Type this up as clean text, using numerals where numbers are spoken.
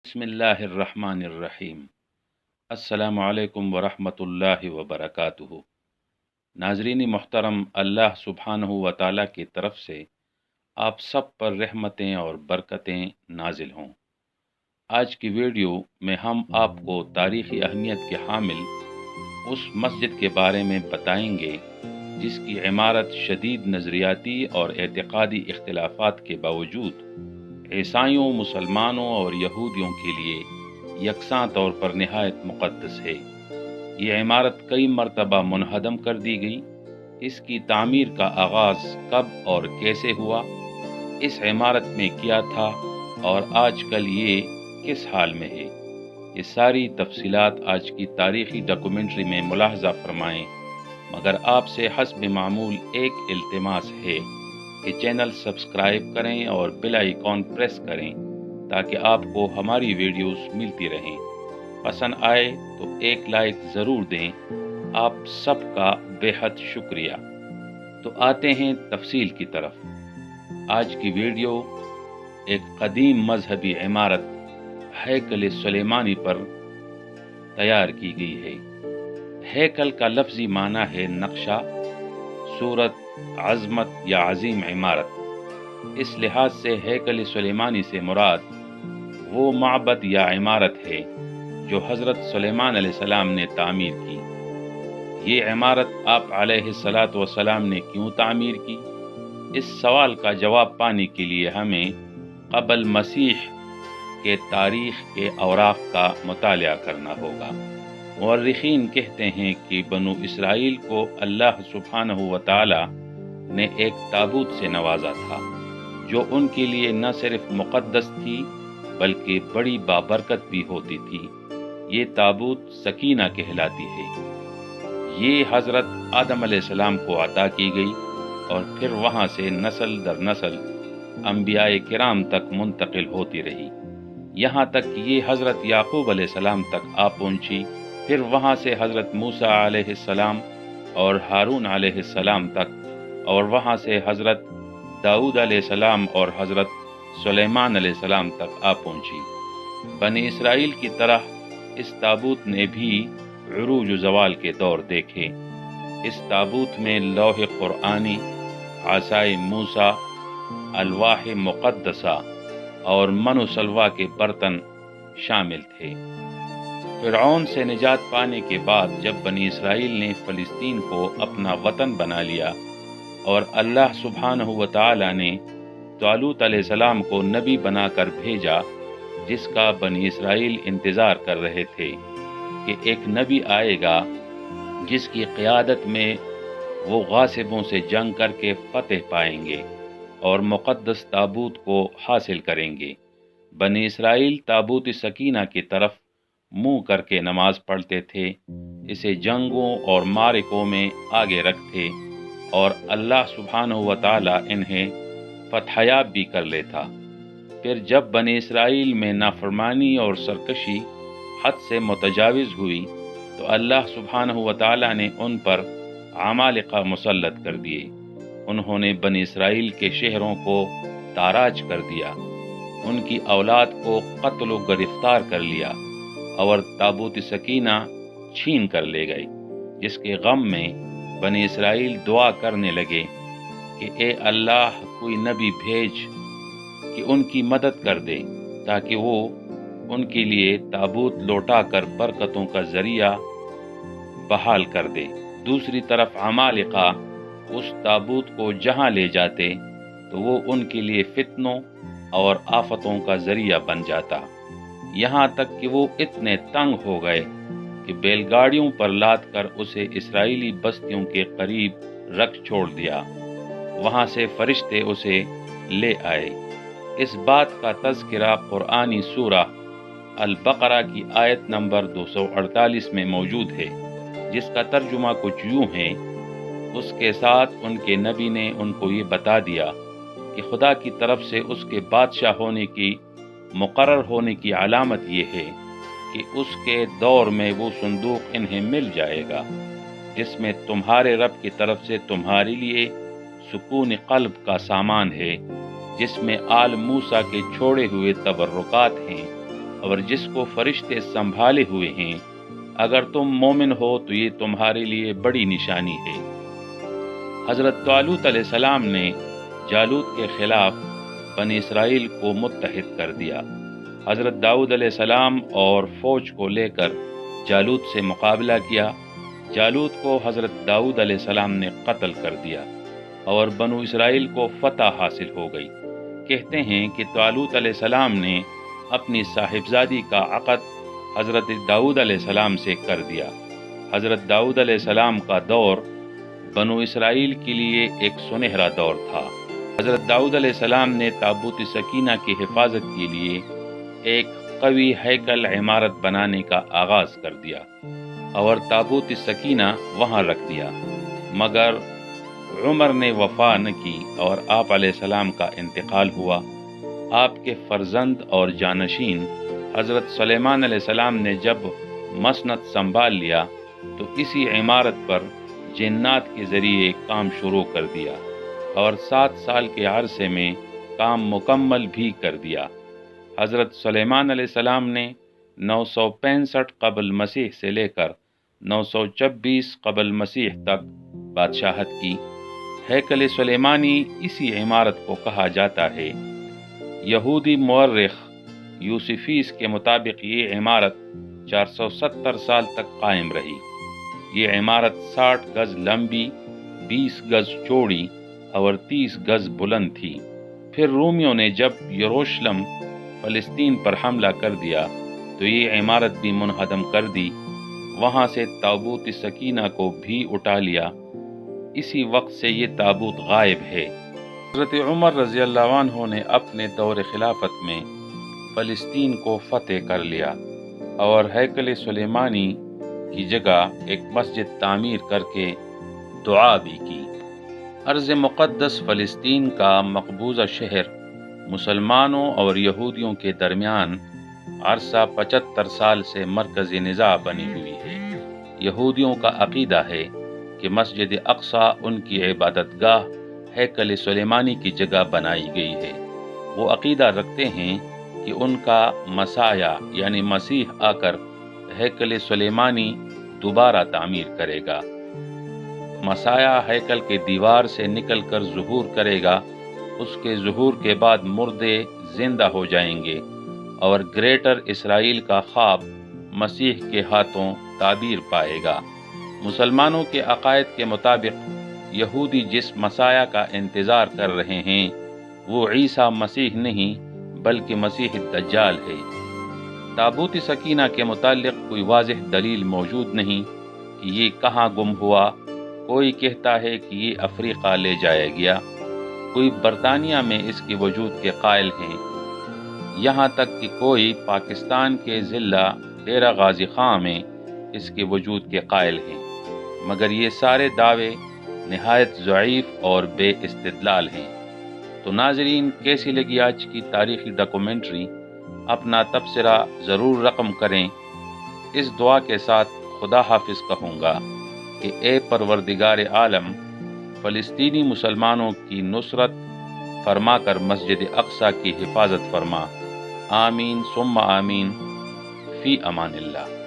बिस्मिल्लाहिर्रहमानिर्रहीम। अस्सलामु अलैकुम वरहमतुल्लाहि वबरकातुहु। नाज़रीन मोहतरम, अल्लाह सुब्हानहु व तआला की तरफ से आप सब पर रहमतें और बरकतें नाजिल हों। आज की वीडियो में हम आपको तारीख़ी अहमियत के हामिल उस मस्जिद के बारे में बताएंगे जिसकी इमारत शदीद नज़रियाती और एतक़ादी इख्तिलाफ़ात के बावजूद ईसाइयों, मुसलमानों और यहूदियों के लिए यकसां तौर पर नहायत मुक़द्दस है। ये इमारत कई मरतबा मुनहदम कर दी गई। इसकी तामीर का आगाज़ कब और कैसे हुआ, इस इमारत में क्या था और आजकल ये किस हाल में है, ये सारी तफसीलात आज की तारीख़ी डॉक्यूमेंट्री में मुलाहज़ा फरमाएँ। मगर आपसे हस्ब मामूल एक इल्तिमास है कि चैनल सब्सक्राइब करें और बेल आइकॉन प्रेस करें ताकि आपको हमारी वीडियोस मिलती रहें। पसंद आए तो एक लाइक ज़रूर दें। आप सबका बेहद शुक्रिया। तो आते हैं तफसील की तरफ। आज की वीडियो एक कदीम मजहबी इमारत हैकल सुलेमानी पर तैयार की गई है। हैकल का लफ्ज़ी माना है नक्शा, सूरत, अज़मत या अजीम इमारत। इस लिहाज से हैकल सुलेमानी से मुराद वो माबद या इमारत है जो हज़रत सुलेमान अलैहिस्सलाम ने तामीर की। ये इमारत आप अलैहिस्सलातु वस्सलाम ने क्यों तामीर की, इस सवाल का जवाब पाने के लिए हमें क़ब्ल मसीह के तारीख़ के औराक़ का मुतालिया करना होगा। मुअर्रिख़ीन कहते हैं कि बनु इसराइल को अल्लाह सुब्हानहु व तआला ने एक ताबूत से नवाजा था जो उनके लिए न सिर्फ मुक़द्दस थी बल्कि बड़ी बाबरकत भी होती थी। ये ताबूत सकीना कहलाती है। ये हज़रत आदम अलैहिस्सलाम को अता की गई और फिर वहाँ से नस्ल दर नस्ल अंबियाए किराम तक मुंतकिल होती रही, यहाँ तक कि ये हज़रत याक़ूब अलैहिस्सलाम तक आ पहुँची। फिर वहाँ से हज़रत मूसा अलैहिस्सलाम और हारून अलैहिस्सलाम तक, और वहाँ से हज़रत दाऊद अलैहिस्सलाम और हज़रत सुलेमान अलैहिस्सलाम तक आ पहुँची। बनी इसराइल की तरह इस ताबूत ने भी उरूज ज़वाल के दौर देखे। इस ताबूत में लौह क़ुरआनी, आसाए मूसा, अलवाह मुक़द्दसा और मनु सलवा के बर्तन शामिल थे। फ़िरऔन से निजात पाने के बाद जब बनी इसराइल ने फ़लस्तीन को अपना वतन बना लिया और अल्लाह सुब्हानहु व तआला ने तालूत अलैहिस्सलाम को नबी बनाकर भेजा, जिसका बनी इसराइल इंतज़ार कर रहे थे कि एक नबी आएगा जिसकी क़यादत में वो गासिबों से जंग करके फ़तेह पाएंगे और मुक़द्दस ताबूत को हासिल करेंगे। बनी इसराइल ताबूत सकीना की तरफ मुँह करके नमाज पढ़ते थे, इसे जंगों और मारिकों में आगे रखते और अल्लाह सुब्हानहु व तआला इन्हें फ़तहयाब भी कर लेता। फिर जब बनी इसराइल में नाफरमानी और सरकशी हद से मुतजाविज़ हुई तो अल्लाह सुब्हानहु व तआला ने उन पर अमालिका मुसल्लत कर दिए। उन्होंने बनी इसराइल के शहरों को ताराज कर दिया, उनकी औलाद को कत्ल व गिरफ्तार कर लिया और ताबूत सकीना छीन कर ले गए, जिसके गम में बनी इसराइल दुआ करने लगे कि ए अल्लाह, कोई नबी भेज कि उनकी मदद कर दे ताकि वो उनके लिए ताबूत लौटा कर बरकतों का ज़रिया बहाल कर दे। दूसरी तरफ अमालिका उस ताबूत को जहाँ ले जाते तो वो उनके लिए फितनों और आफतों का ज़रिया बन जाता, यहाँ तक कि वो इतने तंग हो गए कि बैलगाड़ियों पर लाद कर उसे इसराइली बस्तियों के करीब रख छोड़ दिया। वहाँ से फरिश्ते उसे ले आए। इस बात का तज़किरा क़ुरआनी सूरा अल-बक़रा की आयत नंबर 248 में मौजूद है, जिसका तर्जुमा कुछ यूँ है। उसके साथ उनके नबी ने उनको ये बता दिया कि खुदा की तरफ से उसके बादशाह होने की मुकर्रर होने की अलामत ये है कि उसके दौर में वो संदूक इन्हें मिल जाएगा जिसमें तुम्हारे रब की तरफ से तुम्हारे लिए सुकून क़ल्ब का सामान है, जिसमें आल मूसा के छोड़े हुए तबर्रुकात हैं اور جس کو فرشتے سنبھالے ہوئے ہیں، اگر تم مومن ہو تو یہ تمہارے لیے بڑی نشانی ہے۔ حضرت طالوت علیہ السلام نے جالوت کے خلاف بنی اسرائیل کو متحد کر دیا۔ حضرت داؤد علیہ السلام اور فوج کو لے کر جالوت سے مقابلہ کیا۔ جالوت کو حضرت داؤد علیہ السلام نے قتل کر دیا اور بنو اسرائیل کو فتح حاصل ہو گئی۔ کہتے ہیں کہ طالوت علیہ السلام نے اپنی صاحبزادی کا عقد حضرت داؤد علیہ السلام سے کر دیا۔ حضرت داؤد علیہ السلام کا دور بنو اسرائیل کے لیے ایک سنہرا دور تھا۔ حضرت داؤد علیہ السلام نے تابوت سکینہ کی حفاظت کے لیے ایک قوی ہیکل عمارت بنانے کا آغاز کر دیا اور تابوت سکینہ وہاں رکھ دیا، مگر عمر نے وفا نہ کی اور آپ علیہ السلام کا انتقال ہوا۔ آپ کے فرزند اور جانشین حضرت سلیمان علیہ السلام نے جب مسند سنبھال لیا تو اسی عمارت پر جنات کے ذریعے کام شروع کر دیا اور 7 سال کے عرصے میں کام مکمل بھی کر دیا۔ حضرت سلیمان علیہ السلام نے 965 قبل مسیح سے لے کر 926 قبل مسیح تک بادشاہت کی۔ ہیکل سلیمانی اسی عمارت کو کہا جاتا ہے۔ یہودی مورخ یوسفیس کے مطابق یہ عمارت 470 سال تک قائم رہی۔ یہ عمارت 60 گز لمبی، 20 گز چوڑی اور 30 گز بلند تھی۔ پھر رومیوں نے جب یروشلم فلسطین پر حملہ کر دیا تو یہ عمارت بھی منہدم کر دی۔ وہاں سے تابوت سکینہ کو بھی اٹھا لیا۔ اسی وقت سے یہ تابوت غائب ہے۔ حضرت عمر رضی اللہ عنہ نے اپنے دور خلافت میں فلسطین کو فتح کر لیا اور ہیکل سلیمانی کی جگہ ایک مسجد تعمیر کر کے دعا بھی کی۔ ارض مقدس فلسطین کا مقبوضہ شہر مسلمانوں اور یہودیوں کے درمیان عرصہ 75 سال سے مرکزی نزاع بنی ہوئی ہے۔ یہودیوں کا عقیدہ ہے کہ مسجد اقصیٰ ان کی عبادت گاہ ہیکل سلیمانی کی جگہ بنائی گئی ہے۔ وہ عقیدہ رکھتے ہیں کہ ان کا مسیح یعنی مسیح آ کر ہیکل سلیمانی دوبارہ تعمیر کرے گا۔ مسیح ہیکل کے دیوار سے نکل کر ظہور کرے گا۔ اس کے ظہور کے بعد مردے زندہ ہو جائیں گے اور گریٹر اسرائیل کا خواب مسیح کے ہاتھوں تعبیر پائے گا۔ مسلمانوں کے عقائد کے مطابق یہودی جس مسیح کا انتظار کر رہے ہیں وہ عیسیٰ مسیح نہیں بلکہ مسیح الدجال ہے۔ تابوت سکینہ کے متعلق کوئی واضح دلیل موجود نہیں کہ یہ کہاں گم ہوا۔ کوئی کہتا ہے کہ یہ افریقہ لے جایا گیا، کوئی برطانیہ میں اس کے وجود کے قائل ہیں، یہاں تک کہ کوئی پاکستان کے ضلع ڈیرہ غازی خان میں اس کے وجود کے قائل ہیں، مگر یہ سارے دعوے نہایت ضعیف اور بے استدلال ہیں۔ تو ناظرین، کیسی لگی آج کی تاریخی ڈاکومنٹری؟ اپنا تبصرہ ضرور رقم کریں۔ اس دعا کے ساتھ خدا حافظ کہوں گا کہ اے پروردگار عالم، فلسطینی مسلمانوں کی نصرت فرما کر مسجد اقصیٰ کی حفاظت فرما۔ آمین ثم آمین۔ فی امان اللہ۔